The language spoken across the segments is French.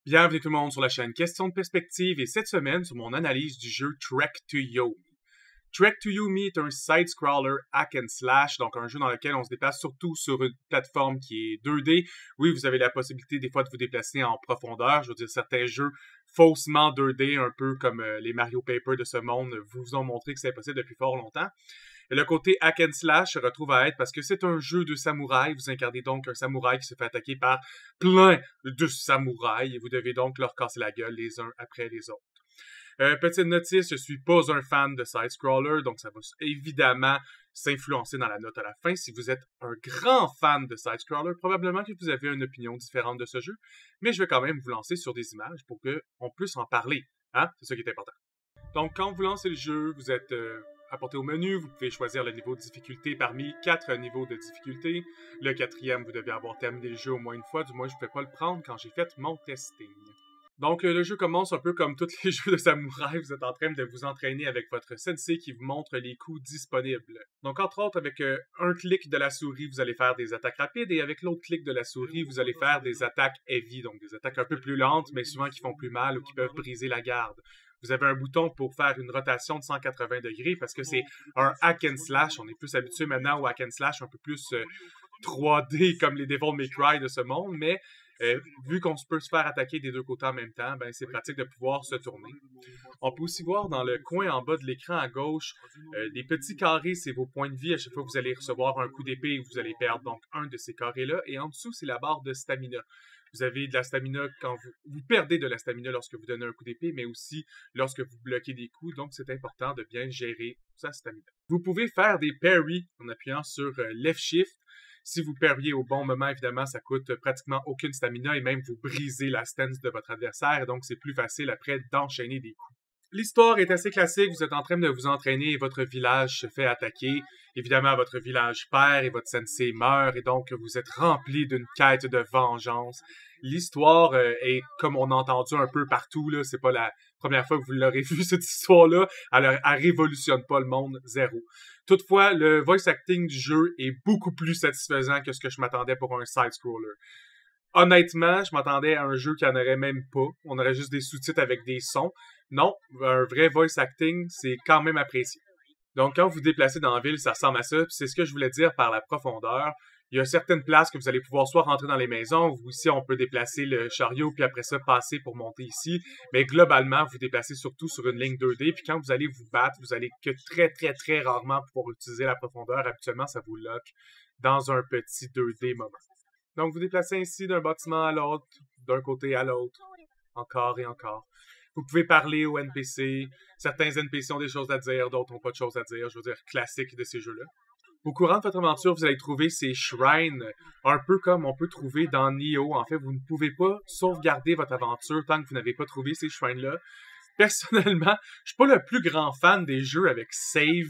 Bienvenue tout le monde sur la chaîne Question de Perspective et cette semaine sur mon analyse du jeu Trek to Yomi. Trek to Yomi est un side-scroller hack and slash, donc un jeu dans lequel on se déplace surtout sur une plateforme qui est 2D. Oui, vous avez la possibilité des fois de vous déplacer en profondeur. Je veux dire, certains jeux faussement 2D, un peu comme les Mario Paper de ce monde, vous ont montré que c'est possible depuis fort longtemps. Et le côté hack and slash se retrouve à être parce que c'est un jeu de samouraï. Vous incarnez donc un samouraï qui se fait attaquer par plein de samouraïs et vous devez donc leur casser la gueule les uns après les autres. Petite notice, je suis pas un fan de side-scroller, donc ça va évidemment s'influencer dans la note à la fin. Si vous êtes un grand fan de side-scroller, probablement que vous avez une opinion différente de ce jeu, mais je vais quand même vous lancer sur des images pour qu'on puisse en parler. Hein? C'est ça qui est important. Donc, quand vous lancez le jeu, vous êtes apporté au menu, vous pouvez choisir le niveau de difficulté parmi 4 niveaux de difficulté. Le 4e, vous devez avoir terminé le jeu au moins une fois, du moins je ne pouvais pas le prendre quand j'ai fait mon testing. Donc, le jeu commence un peu comme tous les jeux de samouraï. Vous êtes en train de vous entraîner avec votre sensei qui vous montre les coups disponibles. Donc, entre autres, avec un clic de la souris, vous allez faire des attaques rapides et avec l'autre clic de la souris, vous allez faire des attaques heavy, donc des attaques un peu plus lentes, mais souvent qui font plus mal ou qui peuvent briser la garde. Vous avez un bouton pour faire une rotation de 180 degrés parce que c'est un hack and slash. On est plus habitué maintenant au hack and slash un peu plus 3D comme les Devil May Cry de ce monde, mais vu qu'on peut se faire attaquer des deux côtés en même temps, ben c'est pratique de pouvoir se tourner. On peut aussi voir dans le coin en bas de l'écran à gauche des petits carrés, c'est vos points de vie. À chaque fois que vous allez recevoir un coup d'épée, vous allez perdre donc un de ces carrés-là. Et en dessous, c'est la barre de stamina. Vous avez de la stamina quand vous perdez de la stamina lorsque vous donnez un coup d'épée, mais aussi lorsque vous bloquez des coups. Donc, c'est important de bien gérer sa stamina. Vous pouvez faire des parries en appuyant sur Left Shift. Si vous parriez au bon moment, évidemment, ça coûte pratiquement aucune stamina et même vous brisez la stance de votre adversaire. Donc, c'est plus facile après d'enchaîner des coups. L'histoire est assez classique. Vous êtes en train de vous entraîner et votre village se fait attaquer. Évidemment, votre village perd et votre sensei meurt et donc vous êtes rempli d'une quête de vengeance. L'histoire est, comme on a entendu un peu partout, là, c'est pas la première fois que vous l'aurez vu, cette histoire-là. Elle révolutionne pas le monde, zéro. Toutefois, le voice acting du jeu est beaucoup plus satisfaisant que ce que je m'attendais pour un side-scroller. Honnêtement, je m'attendais à un jeu qui en aurait même pas. On aurait juste des sous-titres avec des sons. Non, un vrai voice acting, c'est quand même apprécié. Donc, quand vous vous déplacez dans la ville, ça ressemble à ça. Puis c'est ce que je voulais dire par la profondeur. Il y a certaines places que vous allez pouvoir soit rentrer dans les maisons, ou ici on peut déplacer le chariot, puis après ça, passer pour monter ici. Mais globalement, vous déplacez surtout sur une ligne 2D. Puis quand vous allez vous battre, vous allez que très rarement pouvoir utiliser la profondeur. Habituellement, ça vous lock dans un petit 2D moment. Donc, vous déplacez ainsi d'un bâtiment à l'autre, d'un côté à l'autre, encore et encore. Vous pouvez parler aux NPC. Certains NPC ont des choses à dire, d'autres n'ont pas de choses à dire. Je veux dire, classique de ces jeux-là. Au courant de votre aventure, vous allez trouver ces shrines, un peu comme on peut trouver dans Nioh. En fait, vous ne pouvez pas sauvegarder votre aventure tant que vous n'avez pas trouvé ces shrines-là. Personnellement, je suis pas le plus grand fan des jeux avec save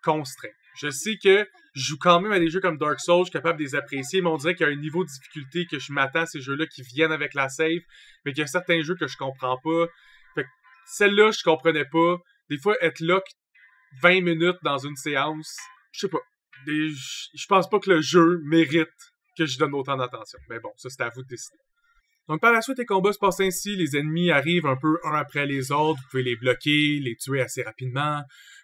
constraint. Je sais que je joue quand même à des jeux comme Dark Souls, je suis capable de les apprécier, mais on dirait qu'il y a un niveau de difficulté que je m'attends à ces jeux-là qui viennent avec la save, mais qu'il y a certains jeux que je comprends pas. Fait que celle-là, je comprenais pas. Des fois, être là 20 minutes dans une séance, je sais pas. Je pense pas que le jeu mérite que je donne autant d'attention. Mais bon, ça c'est à vous de décider. Donc par la suite, les combats se passent ainsi, les ennemis arrivent un peu un après les autres, vous pouvez les bloquer, les tuer assez rapidement,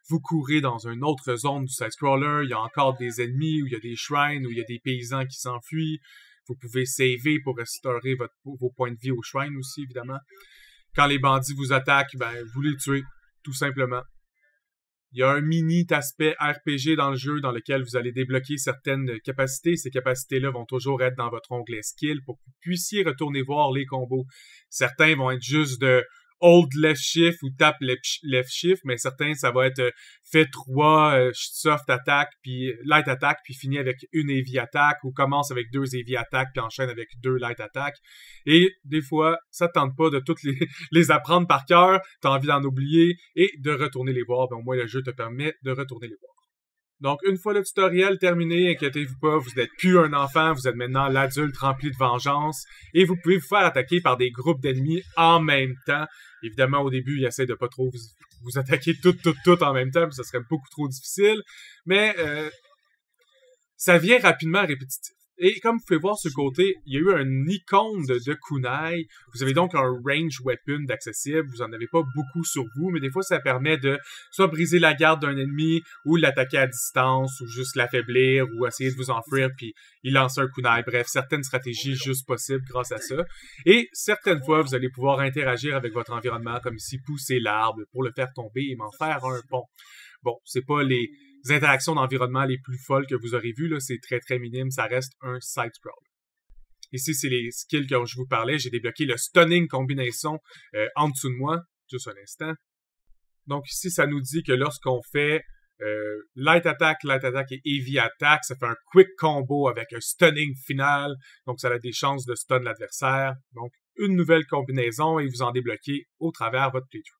vous courez dans une autre zone du side-scroller, il y a encore des ennemis, où il y a des shrines, où il y a des paysans qui s'enfuient, vous pouvez saver pour restaurer vos points de vie au shrine aussi, évidemment. Quand les bandits vous attaquent, ben vous les tuez, tout simplement. Il y a un mini aspect RPG dans le jeu dans lequel vous allez débloquer certaines capacités. Ces capacités-là vont toujours être dans votre onglet Skill pour que vous puissiez retourner voir les combos. Certains vont être juste de Hold Left Shift ou Tap Left Shift, mais certains, ça va être fait 3 Soft Attack, puis Light Attack, puis finit avec une Heavy Attack, ou commence avec 2 Heavy Attack, puis enchaîne avec 2 Light Attack. Et des fois, ça te tente pas de toutes les apprendre par cœur, t'as envie d'en oublier, et de retourner les voir. Ben, au moins, le jeu te permet de retourner les voir. Donc, une fois le tutoriel terminé, inquiétez-vous pas, vous n'êtes plus un enfant, vous êtes maintenant l'adulte rempli de vengeance, et vous pouvez vous faire attaquer par des groupes d'ennemis en même temps. Évidemment, au début, ils essaient de pas trop vous attaquer tout en même temps, puis ça serait beaucoup trop difficile, mais ça vient rapidement répétitif. Et comme vous pouvez voir sur le côté, il y a eu un icône de kunai. Vous avez donc un range weapon d'accessible. Vous en avez pas beaucoup sur vous, mais des fois, ça permet de soit briser la garde d'un ennemi, ou l'attaquer à distance, ou juste l'affaiblir, ou essayer de vous enfuir, puis il lance un kunai. Bref, certaines stratégies juste possibles grâce à ça. Et certaines fois, vous allez pouvoir interagir avec votre environnement, comme ici, pousser l'arbre pour le faire tomber et m'en faire un pont. Bon, c'est pas les interactions d'environnement les plus folles que vous aurez vues, là, c'est très très minime, ça reste un side-scroller. Ici, c'est les skills que je vous parlais, j'ai débloqué le Stunning Combinaison en dessous de moi, juste un instant. Donc ici, ça nous dit que lorsqu'on fait Light Attack et Heavy Attack, ça fait un quick combo avec un Stunning final, donc ça a des chances de stun l'adversaire. Donc, une nouvelle combinaison et vous en débloquez au travers votre playthrough.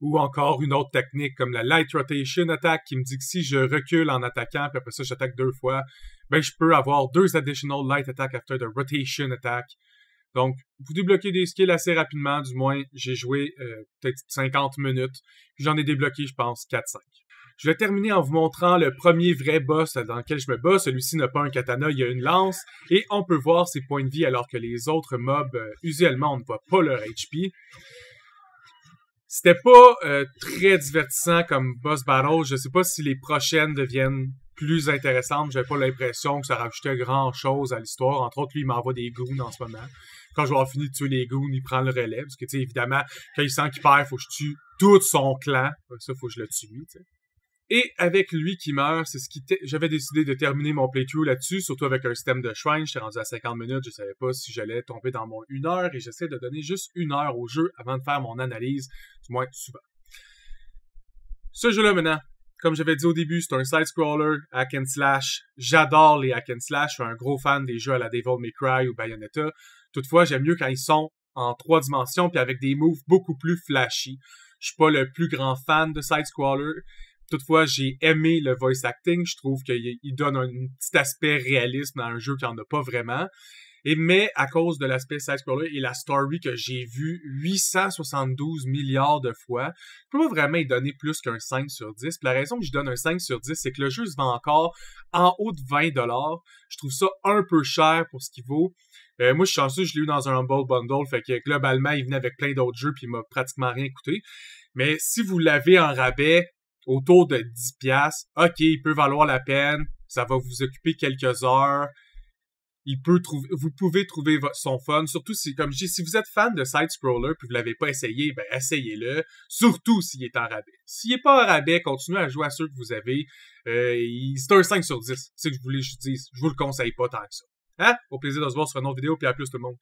Ou encore une autre technique comme la Light Rotation Attack qui me dit que si je recule en attaquant, puis après ça j'attaque 2 fois, ben je peux avoir 2 additional Light Attack after the Rotation Attack. Donc, vous débloquez des skills assez rapidement, du moins j'ai joué peut-être 50 minutes, puis j'en ai débloqué je pense 4-5. Je vais terminer en vous montrant le premier vrai boss dans lequel je me bats. Celui-ci n'a pas un katana, il y a une lance, et on peut voir ses points de vie alors que les autres mobs, usuellement on ne voit pas leur HP. C'était pas très divertissant comme boss battle. Je sais pas si les prochaines deviennent plus intéressantes. J'avais pas l'impression que ça rajoutait grand-chose à l'histoire. Entre autres, lui, il m'envoie des goons en ce moment. Quand je vais avoir fini de tuer les goons, il prend le relais. Parce que, tu sais, évidemment, quand il sent qu'il perd, faut que je tue tout son clan. Ça, faut que je le tue, tu sais. Et avec lui qui meurt, c'est ce qui j'avais décidé de terminer mon playthrough là-dessus, surtout avec un système de shrine. J'étais rendu à 50 minutes, je savais pas si j'allais tomber dans mon 1 heure, et j'essaie de donner juste 1 heure au jeu avant de faire mon analyse, du moins souvent. Ce jeu-là maintenant, comme j'avais dit au début, c'est un side-scroller, hack and slash. J'adore les hack and slash, je suis un gros fan des jeux à la Devil May Cry ou Bayonetta. Toutefois, j'aime mieux quand ils sont en 3 dimensions puis avec des moves beaucoup plus flashy. Je suis pas le plus grand fan de side-scroller. Toutefois, j'ai aimé le voice acting. Je trouve qu'il donne un petit aspect réalisme dans un jeu qui en a pas vraiment. Mais à cause de l'aspect side-scroller et la story que j'ai vue 872 milliards de fois, je peux pas vraiment y donner plus qu'un 5 sur 10. Puis la raison que je donne un 5 sur 10, c'est que le jeu se vend encore en haut de 20$. Je trouve ça un peu cher pour ce qu'il vaut. Moi, je suis chanceux, je l'ai eu dans un Humble Bundle, fait que globalement, il venait avec plein d'autres jeux puis il m'a pratiquement rien coûté. Mais si vous l'avez en rabais, autour de 10$, ok, il peut valoir la peine, ça va vous occuper quelques heures, vous pouvez trouver son fun, surtout si, comme je dis, si vous êtes fan de side-scroller puis vous l'avez pas essayé, ben essayez-le, surtout s'il est en rabais. S'il est pas en rabais, continuez à jouer à ceux que vous avez, c'est un 5 sur 10, c'est ce que je voulais juste dire, je vous le conseille pas tant que ça. Hein? Au plaisir de se voir sur une autre vidéo, puis à plus tout le monde.